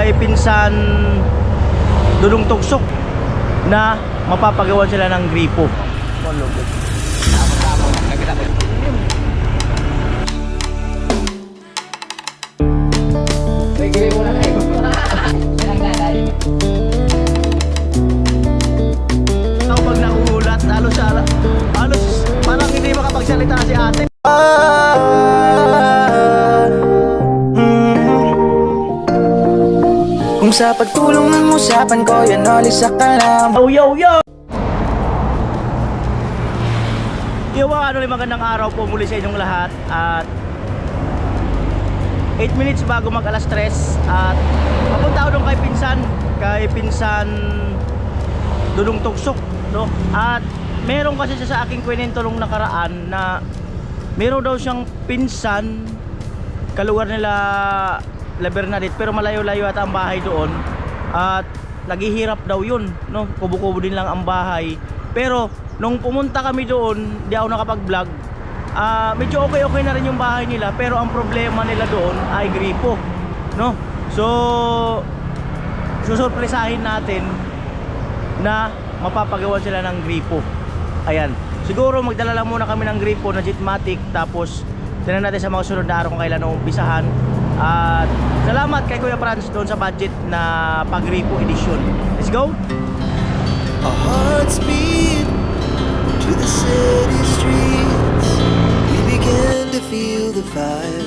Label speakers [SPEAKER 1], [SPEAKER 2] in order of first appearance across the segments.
[SPEAKER 1] kay Pinsan Dudong Tugsok na mapapagawan sila ng gripo. Pag nakulat, halos parang hindi makapagsalita si ate.
[SPEAKER 2] Kung sa pagtulong ng usapan ko, yan alisa ka lang.
[SPEAKER 1] Yo! Yo, magandang araw po muli sa inyong lahat. At 8 minutes bago mag alas 3 at papunta ako doon kay Pinsan Dudong Tugsok, no? At meron kasi siya sa aking kwento nung nakaraan na meron daw siyang pinsan kalugar nila La Bernadette, pero malayo-layo ata ang bahay doon at naghihirap daw yun, no? Kubo-kubo din lang ang bahay. Pero nung pumunta kami doon, di ako nakapag-vlog. Medyo okay na rin yung bahay nila, pero ang problema nila doon ay gripo, no? So susurpresahin natin na mapapagawa sila ng gripo. Ayan, siguro magdala lang muna kami ng gripo na Jetmatic, tapos tingnan natin sa mga sunod na araw kung kailan umpisahan. At salamat kay Kuya Franz doon sa budget na pag-gripo edition. Let's go!
[SPEAKER 2] Our hearts beat to the city streets. We began to feel the fire.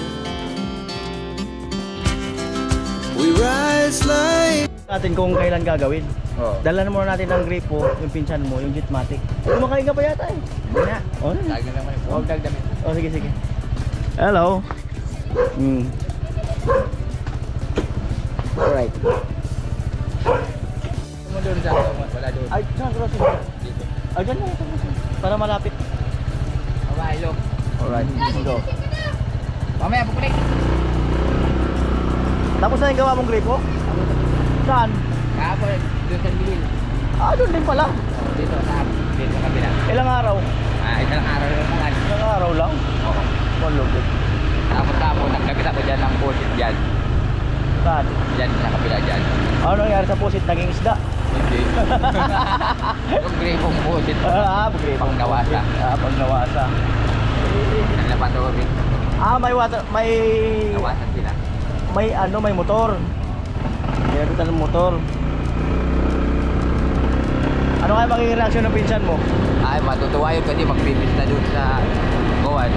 [SPEAKER 2] We rise like
[SPEAKER 1] Natin kung kailan gagawin. Dala na muna natin ng gripo, yung pinsan mo, yung Jetmatic. Kumakain ka pa yata eh.
[SPEAKER 3] Hindi na.
[SPEAKER 1] Oh,
[SPEAKER 3] Lagi naman. Huwag dagdamin.
[SPEAKER 1] oh sige. Hello.
[SPEAKER 3] Alright. Mo doon sa wala doon.
[SPEAKER 1] Ay, saan ka sila?
[SPEAKER 3] Dito.
[SPEAKER 1] Ay, dyan lang. Para malapit.
[SPEAKER 3] Mabailo.
[SPEAKER 1] Alright, let's go.
[SPEAKER 3] Mamaya pupulik.
[SPEAKER 1] Tapos na yung gawa mong gripo? Saan?
[SPEAKER 3] Kahapon doon sa Bilil.
[SPEAKER 1] Doon din pala.
[SPEAKER 3] Dito sa kabila.
[SPEAKER 1] Ilang araw?
[SPEAKER 3] Isang araw lang naman.
[SPEAKER 1] Ilang araw lang?
[SPEAKER 3] Oo.
[SPEAKER 1] Malupit.
[SPEAKER 3] Tapos nagkabit ako dyan ng pusit dyan.
[SPEAKER 1] Saan?
[SPEAKER 3] Dyan sa kabila dyan.
[SPEAKER 1] Ano nangyari sa pusit? Naging isda?
[SPEAKER 3] Hindi. Yung gripong pusit.
[SPEAKER 1] Gripo.
[SPEAKER 3] Pag nawasa.
[SPEAKER 1] Pag nawasa.
[SPEAKER 3] Nalapan to kami.
[SPEAKER 1] May water,
[SPEAKER 3] Nawasan sila.
[SPEAKER 1] may motor. Meron ka ng motor. Ano kaya magiging reaksyon ng pinsan mo?
[SPEAKER 3] Ay, matutuwa yun kasi magpipis na doon sa Gowan.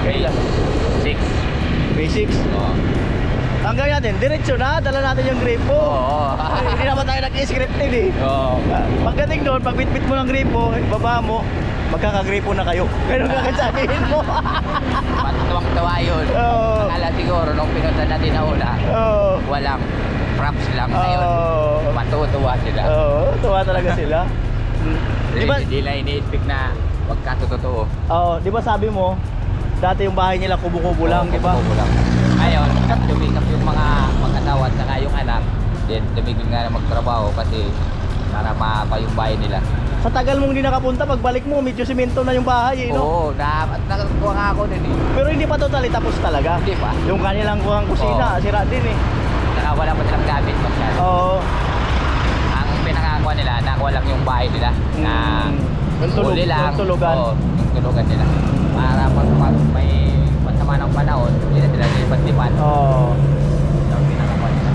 [SPEAKER 1] Kailan?
[SPEAKER 3] 6.
[SPEAKER 1] Basics.
[SPEAKER 3] Oo.
[SPEAKER 1] Hanggang natin, diretso na, dala natin yung gripo.
[SPEAKER 3] Oo.
[SPEAKER 1] Hindi naman tayo nag-scripted eh.
[SPEAKER 3] Oo.
[SPEAKER 1] Pagdating doon, pag bitbit mo ng gripo, baba mo, magkakagripo na kayo. Pero kakasabihin mo.
[SPEAKER 3] Matutuwang-tawa yun.
[SPEAKER 1] Oo.
[SPEAKER 3] Akala siguro nung pinunta natin na una,
[SPEAKER 1] Oo.
[SPEAKER 3] walang props lang ngayon.
[SPEAKER 1] Oo.
[SPEAKER 3] Matutuwa sila.
[SPEAKER 1] Oo, tuwa talaga sila. Di ba?
[SPEAKER 3] Hindi na ini-expect na wag ka totoo.
[SPEAKER 1] Oo, di ba sabi mo, dati yung bahay nila kubo-kubo lang, di ba?
[SPEAKER 3] Kubo lang. Ngayon, tumikap yung mga mag-asawa at saka yung anak, then tumigil nga na magtrabaho kasi para mapa yung bahay nila.
[SPEAKER 1] Sa tagal mong hindi nakapunta, pagbalik mo, medyo simento na yung bahay eh, no?
[SPEAKER 3] Oo, nakakuha nga ako din eh.
[SPEAKER 1] Pero hindi pa totally tapos talaga.
[SPEAKER 3] Hindi pa.
[SPEAKER 1] Yung kanilang kuhang kusina,
[SPEAKER 3] Oo.
[SPEAKER 1] sira din eh.
[SPEAKER 3] Saka wala pa silang gamit masyado.
[SPEAKER 1] Oo.
[SPEAKER 3] Ang pinakakuha nila, nakuha lang yung bahay nila na
[SPEAKER 1] Yung tulog,
[SPEAKER 3] huli lang.
[SPEAKER 1] yung tulugan.
[SPEAKER 3] Oo, yung tulugan nila. Para pag may pansama ng panahon, hindi na sila nilipat-lipat.
[SPEAKER 1] Oo.
[SPEAKER 3] Yung pinakakuha nila.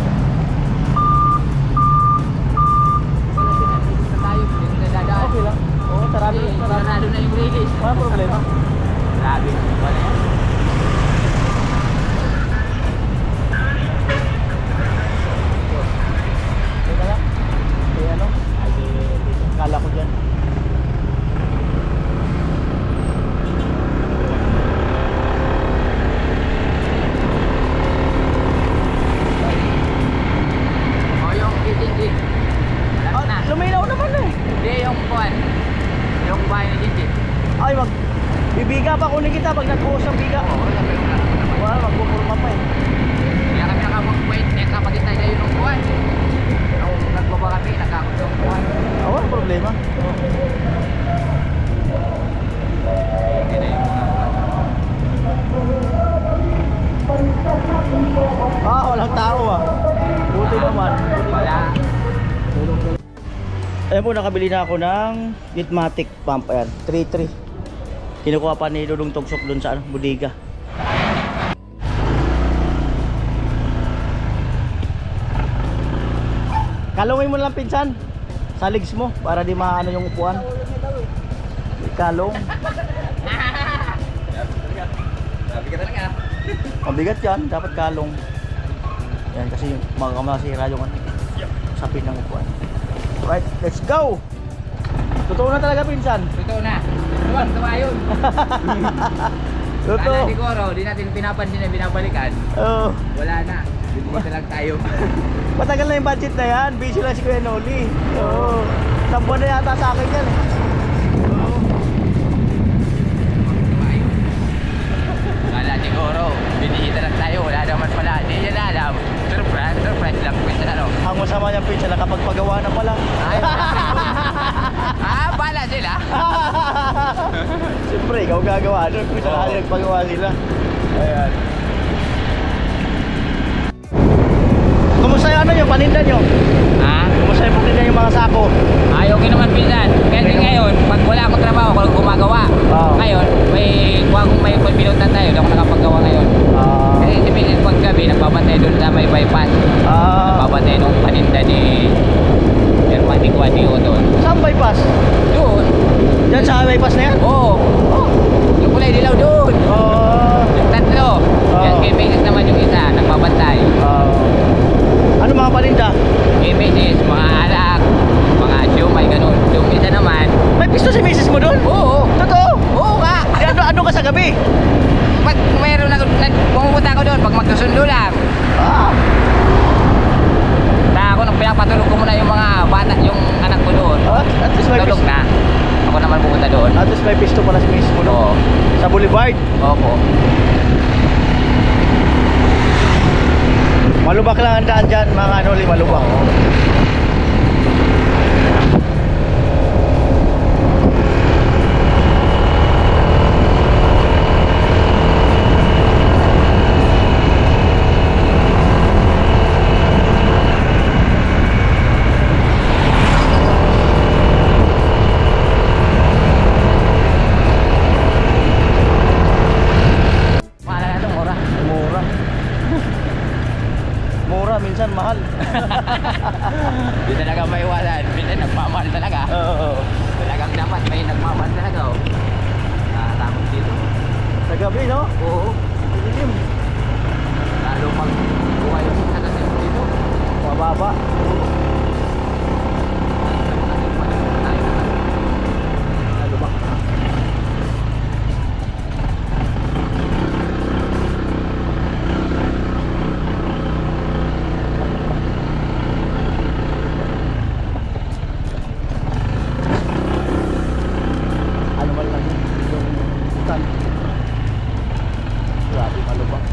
[SPEAKER 1] Okay lang. Oo, sarado.
[SPEAKER 3] Sarado na yung release.
[SPEAKER 1] Walang problema.
[SPEAKER 3] Grabe. Wala yan.
[SPEAKER 1] Teka lang. Ano? Kala ko dyan.
[SPEAKER 3] O yung Jinjin. Malapit na.
[SPEAKER 1] Luminaw naman eh.
[SPEAKER 3] Hindi yung kuwan. Yung bahay ni Jinjin.
[SPEAKER 1] Ay, bibiga pa kunin kita pag nagbuhos ang biga.
[SPEAKER 3] Oo, sabi ko na.
[SPEAKER 1] Wala, magpupulma pa eh.
[SPEAKER 3] Kaya kami nakapag-wait. Kaya kapatid tayo kayo nung kuwan. Nung nagbaba kami, nakakot yung kuwan.
[SPEAKER 1] Walang problema.
[SPEAKER 3] Hindi na yung
[SPEAKER 1] Walang tao ah. Buti Buti naman.
[SPEAKER 3] Wala.
[SPEAKER 1] Ayan po, nakabili na ako ng Gitmatic pump. Ayan, 3.3. Kinukuha pa ni Dudong Tugsok dun sa bodega. Kalungin mo lang pinsan sa legs mo para di maano yung upuan. Kalong.
[SPEAKER 3] Sabi ka talaga.
[SPEAKER 1] Mabigat yan, dapat kalong. Yan kasi yung masira yung ano, sapin ng upuan. Right, let's go! Totoo na talaga pinsan.
[SPEAKER 3] Totoo na. Tuwa yun.
[SPEAKER 1] Totoo.
[SPEAKER 3] Kala siguro, di natin pinapansin na binabalikan.
[SPEAKER 1] Oo.
[SPEAKER 3] Wala na. Dito lang tayo.
[SPEAKER 1] Matagal na yung budget na yan. Busy lang si Kuya Noli. Oo. Isang buwan na yata sa akin yan eh. Oo.
[SPEAKER 3] Tuwa yun. Kala siguro, binihita lang tayo. Wala naman pala. Hindi niya na alam. Surprise lang. Minsan ano.
[SPEAKER 1] Ang masama niyang pinsan, nakapagpagawa na pala.
[SPEAKER 3] Ay, bala sila.
[SPEAKER 1] Siyempre, ikaw gagawa. Doon kung saan nagpagawa sila. Ayan. Kumusta yung ano yung paninda nyo?
[SPEAKER 3] Ha?
[SPEAKER 1] Kumusta yung paninda yung mga sako?
[SPEAKER 3] Okay naman pinsan. Kasi ngayon, pag wala akong trabaho, ako lang gumagawa.
[SPEAKER 1] Oo.
[SPEAKER 3] Ngayon, may pinutan tayo. Hindi ako nakapagawa ngayon. Kasi si Pinsan pag gabi, nagbabantay doon sa may bypass. Nagbabantay nung paninda ni Hermatic Wadio doon.
[SPEAKER 1] Saan bypass?
[SPEAKER 3] Doon?
[SPEAKER 1] Diyan sa bypass na yan?
[SPEAKER 3] Oo. Yung kulay dilaw doon. Yung tatlo. Yan kay Pinsan naman yung isa, nagbabantay.
[SPEAKER 1] Ano mga paninda?
[SPEAKER 3] Kay Pinsan, mga alak, mga siumay, ganun. Yung isa naman,
[SPEAKER 1] May pisto si misis mo doon?
[SPEAKER 3] oo.
[SPEAKER 1] Totoo?
[SPEAKER 3] Oo nga.
[SPEAKER 1] Ano ka sa gabi?
[SPEAKER 3] Pag mayroon ako, pumupunta ako doon, pag magkasundo lang. Na ako nang pinapatulog ko muna yung mga bata, yung anak ko doon.
[SPEAKER 1] At least may
[SPEAKER 3] Tulog
[SPEAKER 1] pisto.
[SPEAKER 3] na. Ako naman pupunta doon.
[SPEAKER 1] At least may pisto pala si misis mo doon.
[SPEAKER 3] Oo.
[SPEAKER 1] Sa Boulevard.
[SPEAKER 3] Opo.
[SPEAKER 1] Malubak lang ang daan dyan, mga Noli, malubak.
[SPEAKER 3] Mahal na itong ora.
[SPEAKER 1] Mura. Mura, minsan mahal.
[SPEAKER 3] Di talaga maiwasan. Minsan nagmamahal talaga.
[SPEAKER 1] Oo.
[SPEAKER 3] Talagang dapat may nagmamahal talaga. Oh. Nakatapos dito.
[SPEAKER 1] Sa gabi, no?
[SPEAKER 3] Oo.
[SPEAKER 1] Dilim.
[SPEAKER 3] Lalo pag buhay yung sa kasi dito.
[SPEAKER 1] Mababa. Malubak. Ano man lang yung tan. Grabe malubak.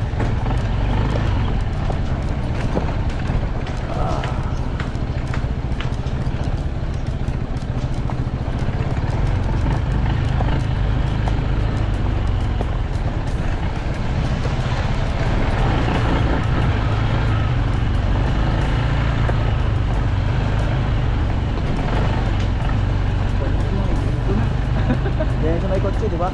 [SPEAKER 1] Yan sa may kotse, di ba?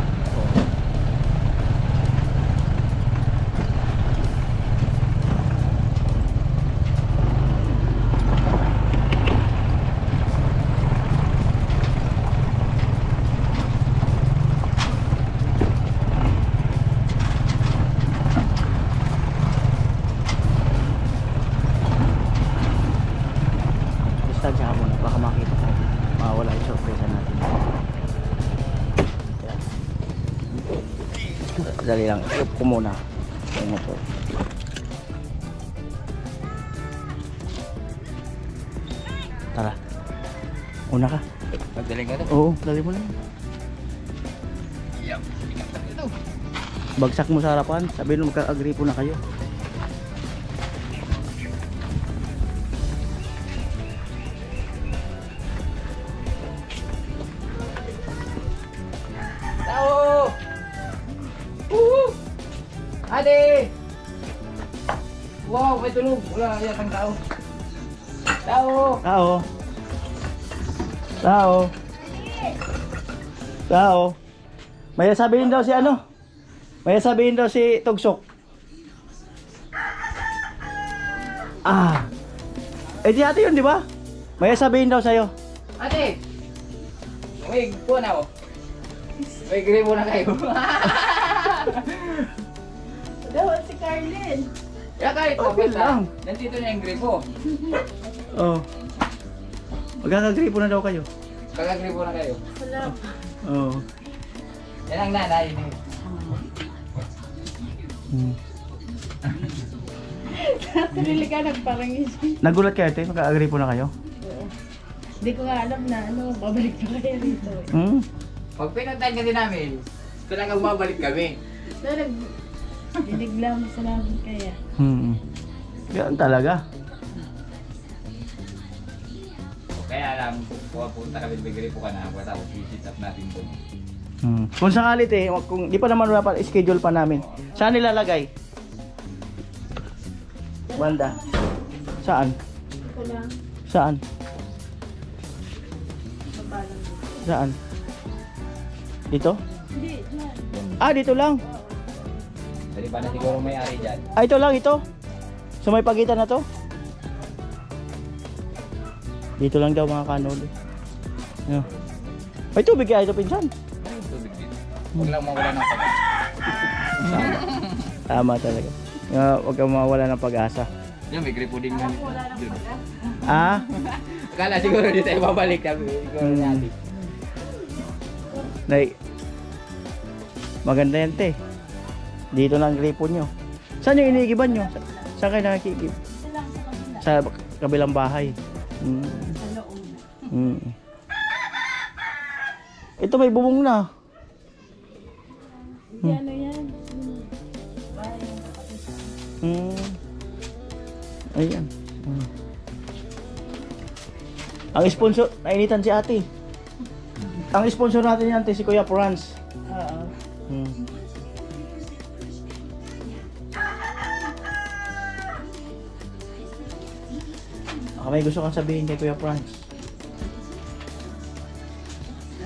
[SPEAKER 1] Distansya mo na, baka makita tayo. Mawala yung surprise natin. Yan. Dali lang, ikop ko muna. Yung motor. Tara. Una ka.
[SPEAKER 3] Magdaling ka to.
[SPEAKER 1] Oo, dali mo lang. Bagsak mo sa harapan, sabihin mo magka-agree po na kayo.
[SPEAKER 3] Tao! Ade! Wow, may tulog. Wala yatang tao. Tao!
[SPEAKER 1] Tao. Tao. Tao. May sabihin daw si ano? May sabihin daw si Tugsok. Ah. Eh di ate yun, di ba? May sabihin daw sa'yo.
[SPEAKER 3] Ate! May po na ako. May gripo na kayo.
[SPEAKER 4] Dapat si Carlin.
[SPEAKER 3] Kaya kahit
[SPEAKER 1] Okay lang.
[SPEAKER 3] nandito na yung gripo.
[SPEAKER 1] Oh. Magkakagripo na daw kayo.
[SPEAKER 3] Kagagripo na kayo.
[SPEAKER 4] Salamat.
[SPEAKER 1] Oh.
[SPEAKER 3] Yan ang nanay.
[SPEAKER 1] Hmm.
[SPEAKER 4] Sarili ka nagparangis.
[SPEAKER 1] Nagulat kayo ate, magkakagripo na kayo?
[SPEAKER 4] Hindi ko nga alam na babalik na kayo rito.
[SPEAKER 1] Hmm.
[SPEAKER 3] Pag pinuntahan kasi namin, talagang babalik kami.
[SPEAKER 4] So, binigla mo sa namin kaya.
[SPEAKER 1] Hmm. Yan talaga.
[SPEAKER 3] Kaya lang, pupunta kami, may gripo ka na, tapos visit up natin doon.
[SPEAKER 1] Hmm. Kung sakali te, kung di pa naman wala pa schedule pa namin. Saan nilalagay? Banda. Saan?
[SPEAKER 4] Ito lang.
[SPEAKER 1] Saan?
[SPEAKER 4] Mapalang.
[SPEAKER 1] Saan? Dito?
[SPEAKER 4] Hindi, dyan.
[SPEAKER 1] Ah, dito lang.
[SPEAKER 3] Dali pa na siguro may-ari dyan.
[SPEAKER 1] Ah, ito lang ito. So may pagitan na to. Dito lang daw mga kanol. Yeah. May tubig kaya ito pinsan.
[SPEAKER 3] Ay, tubig dito. Huwag lang mawala ng pag
[SPEAKER 1] Tama talaga. Huwag kang mawala ng pag-asa.
[SPEAKER 3] Yan, may gripo din nga.
[SPEAKER 1] Ah?
[SPEAKER 3] Akala siguro di tayo babalik kami. Siguro natin.
[SPEAKER 1] Nay. Maganda yan te. Dito lang ang gripo nyo. Saan yung iniigiban nyo? Saan kayo nakikigib?
[SPEAKER 4] Ito lang sa kabila.
[SPEAKER 1] Sa kabilang bahay.
[SPEAKER 4] Sa loob.
[SPEAKER 1] Ito may bubong na.
[SPEAKER 4] Hindi ano yan. Bahay ng kapatid sa amin.
[SPEAKER 1] Ayan. Ang sponsor, nainitan si ate. Ang sponsor natin yan, ate, si Kuya Franz.
[SPEAKER 4] Oo.
[SPEAKER 1] May gusto kang sabihin kay Kuya Franz.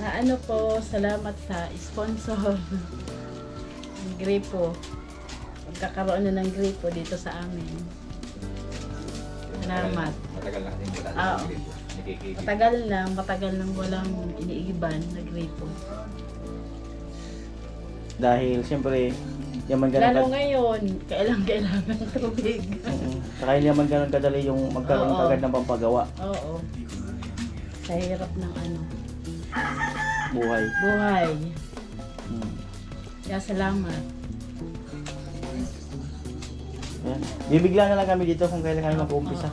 [SPEAKER 4] Ano po, salamat sa sponsor. Ng gripo. Magkakaroon na ng gripo dito sa amin. Salamat.
[SPEAKER 3] Matagal na kasi wala
[SPEAKER 4] Oo.
[SPEAKER 3] ng gripo. Nakikigil.
[SPEAKER 4] Matagal nang walang iniigiban na gripo.
[SPEAKER 1] Dahil siyempre, yaman
[SPEAKER 4] Lalo
[SPEAKER 1] ganun
[SPEAKER 4] ngayon, kailangan ng tubig.
[SPEAKER 1] saka hindi naman ganun kadali yung magkaroon
[SPEAKER 4] Oo.
[SPEAKER 1] agad ng pampagawa.
[SPEAKER 4] Oo. Sa hirap ng ano,
[SPEAKER 1] Buhay.
[SPEAKER 4] buhay.
[SPEAKER 1] Hmm.
[SPEAKER 4] Kaya salamat.
[SPEAKER 1] Yan. Bibigla na lang kami dito kung kailan kami mag-uumpisa.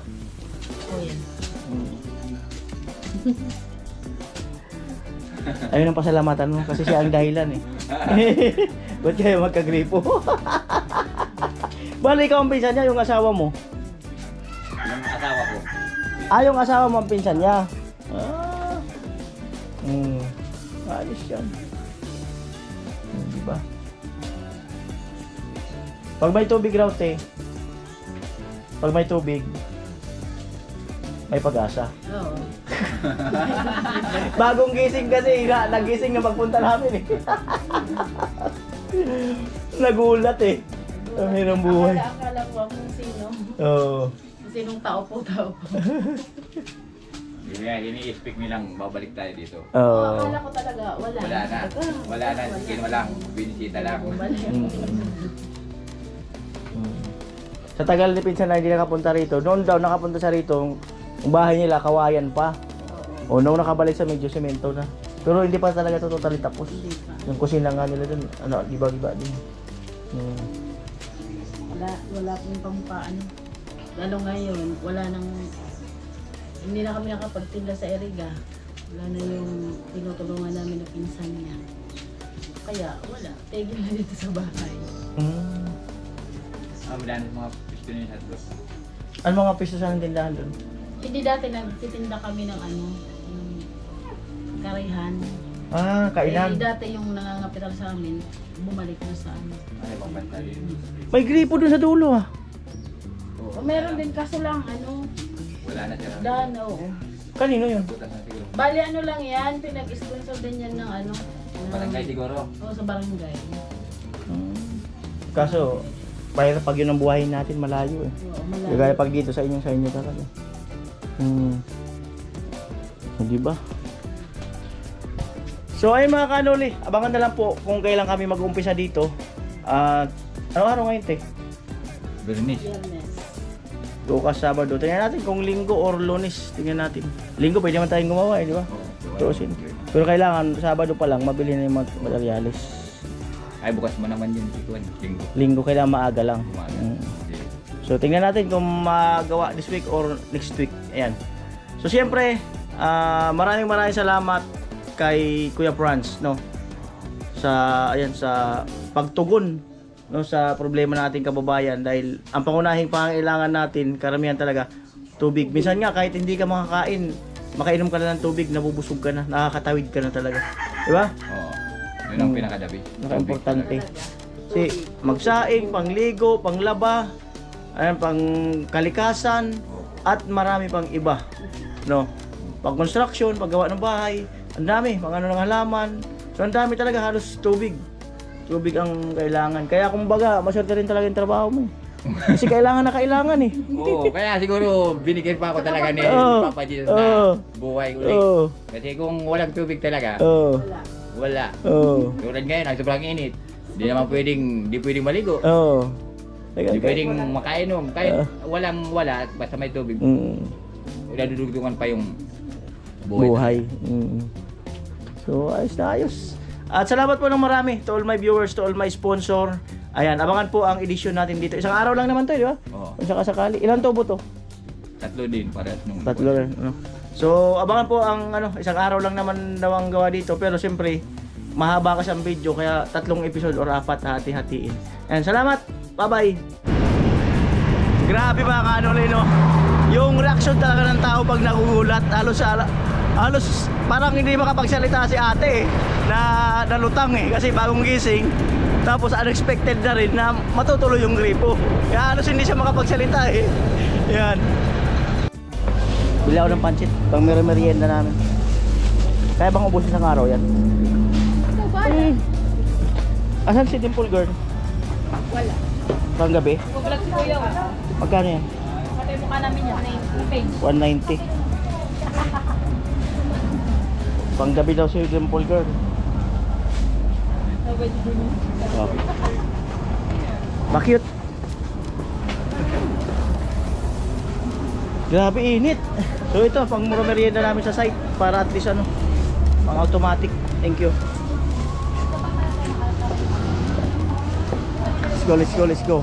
[SPEAKER 4] O yan.
[SPEAKER 1] Ayun ang pasalamatan mo kasi siya ang dahilan eh. Ba't kayo magkagripo? Bali ikaw ang pinsan niya, yung asawa mo.
[SPEAKER 3] Yung asawa ko.
[SPEAKER 1] Ah, yung asawa mo ang pinsan niya. Ah. Ayos yan. Diba? Pag may tubig raw, te. Pag may tubig, may pag-asa.
[SPEAKER 4] Oo.
[SPEAKER 1] Bagong gising kasi, nagising na pagpunta namin eh. Nagulat eh. Ang hirang buhay.
[SPEAKER 4] Akala ko kung sino.
[SPEAKER 1] Oo.
[SPEAKER 4] Kung sinong tao po.
[SPEAKER 3] Ini-speak nilang babalik tayo dito.
[SPEAKER 1] Oo.
[SPEAKER 4] Akala ko talaga wala.
[SPEAKER 3] Wala na. Wala na. Skin lang. Binisita lang.
[SPEAKER 1] Sa tagal ni pinsan na hindi nakapunta rito, noon daw nakapunta sa rito, ang bahay nila kawayan pa. O nung nakabalik sa medyo semento na. Pero hindi pa talaga ito totally tapos. Yung kusina nga nila dun, ano, iba-iba din.
[SPEAKER 4] Wala pong pampaano. Lalo ngayon, wala nang, hindi na kami nakapagtinda sa Eriga. Wala na yung tinutulungan namin na pinsan niya. Kaya wala, tigil na dito sa bahay.
[SPEAKER 3] Wala na mga pisto niya sa dos.
[SPEAKER 1] Ano mga piso sa tindahan doon?
[SPEAKER 4] Hindi dati nagtitinda kami ng ano, yung karihan.
[SPEAKER 1] Ah, kainan.
[SPEAKER 4] Dati yung nangangapital sa amin, bumalik na sa amin.
[SPEAKER 3] Ano bang banta din?
[SPEAKER 1] May gripo doon sa dulo ah.
[SPEAKER 4] O, meron din kaso lang ano,
[SPEAKER 3] Wala na sila.
[SPEAKER 4] Dan, oo.
[SPEAKER 1] Kanino yun?
[SPEAKER 3] Butas na siguro.
[SPEAKER 4] Bali ano lang yan, pinag-sponsor din yan ng ano. ng-
[SPEAKER 3] Barangay siguro.
[SPEAKER 4] Oo, sa barangay.
[SPEAKER 1] Kaso, mahirap pag yun ang buhayin natin, malayo eh.
[SPEAKER 4] Oo, malayo.
[SPEAKER 1] Kagaya pag dito sa inyo talaga. Di ba? So ay mga kanoli, abangan na lang po kung kailan kami mag-umpisa dito. At ano araw ngayon te?
[SPEAKER 3] Bernice.
[SPEAKER 4] Biyernes.
[SPEAKER 1] Bukas Sabado. Tingnan natin kung Linggo or Lunes. Tingnan natin. Linggo pwede naman tayong gumawa eh, di ba? Tuusin. Pero kailangan Sabado pa lang mabili na yung mga materialis.
[SPEAKER 3] Ay, bukas mo naman yun si Kuan. Linggo.
[SPEAKER 1] Linggo kailangan maaga lang.
[SPEAKER 3] Umaga. Okay.
[SPEAKER 1] So tingnan natin kung magawa this week or next week. Ayan. So siyempre, maraming salamat kay Kuya Franz, no. Sa pagtugon no sa problema nating kababayan dahil ang pangunahing pangangailangan natin karamihan talaga tubig. Minsan nga kahit hindi ka makakain, makainom ka na ng tubig, nabubusog ka na, nakakatawid ka na talaga. Di ba?
[SPEAKER 3] Oo. Yun ang pinakadabi.
[SPEAKER 1] Napaka-importante. Kasi magsaing, pangligo, panglaba, ayan, pang kalikasan at marami pang iba, no. Pag construction, paggawa ng bahay, ang dami, mga ano ng halaman. So ang dami talaga, halos tubig. Tubig ang kailangan. Kaya kumbaga, maswerte rin talaga yung trabaho mo. Kasi kailangan na kailangan eh.
[SPEAKER 3] Oo, kaya siguro binigyan pa ako talaga ni
[SPEAKER 1] Oo.
[SPEAKER 3] Papa Jesus
[SPEAKER 1] Oo.
[SPEAKER 3] na buhay ulit.
[SPEAKER 1] Oo.
[SPEAKER 3] Kasi kung walang tubig talaga,
[SPEAKER 1] Oo.
[SPEAKER 3] wala.
[SPEAKER 1] Oo.
[SPEAKER 3] Tulad ngayon, ang sobrang init. Hindi naman pwedeng maligo.
[SPEAKER 1] Oo.
[SPEAKER 3] Hindi pwedeng makainom. Kahit wala, basta may tubig. Nadudugtungan pa yung
[SPEAKER 1] Buhay. So, ayos na ayos. At salamat po ng marami to all my viewers, to all my sponsor. Ayan, abangan po ang edisyon natin dito. Isang araw lang naman to, di ba?
[SPEAKER 3] Oo.
[SPEAKER 1] Kung sakasakali. Ilan tubo to?
[SPEAKER 3] 3 din para nung
[SPEAKER 1] Tatlo rin. Ano? So, abangan po ang isang araw lang naman daw ang gawa dito. Pero siyempre, mahaba kasi ang video. Kaya 3 episode or 4 hati-hatiin. Ayan, salamat. Bye-bye. Grabe mga kanoli, no? Yung reaction talaga ng tao pag nagugulat. Halos parang hindi makapagsalita si ate na nalutang kasi bagong gising. Tapos unexpected na rin na matutuloy yung gripo. Kaya halos hindi siya makapagsalita Yan. Bili ako ng pancit pang merienda namin. Kaya bang ubusin ng araw yan? Asan si Dimple Girl?
[SPEAKER 4] Wala.
[SPEAKER 1] Pang gabi?
[SPEAKER 4] Pag-vlog si Kuya.
[SPEAKER 1] Magkano yan?
[SPEAKER 4] Patay mukha namin yan.
[SPEAKER 1] 190. Pang gabi daw si Dimple Girl. Oh. Bakit? Grabe init. So ito pang merienda namin sa site para at least pang automatic. Thank you. Let's go.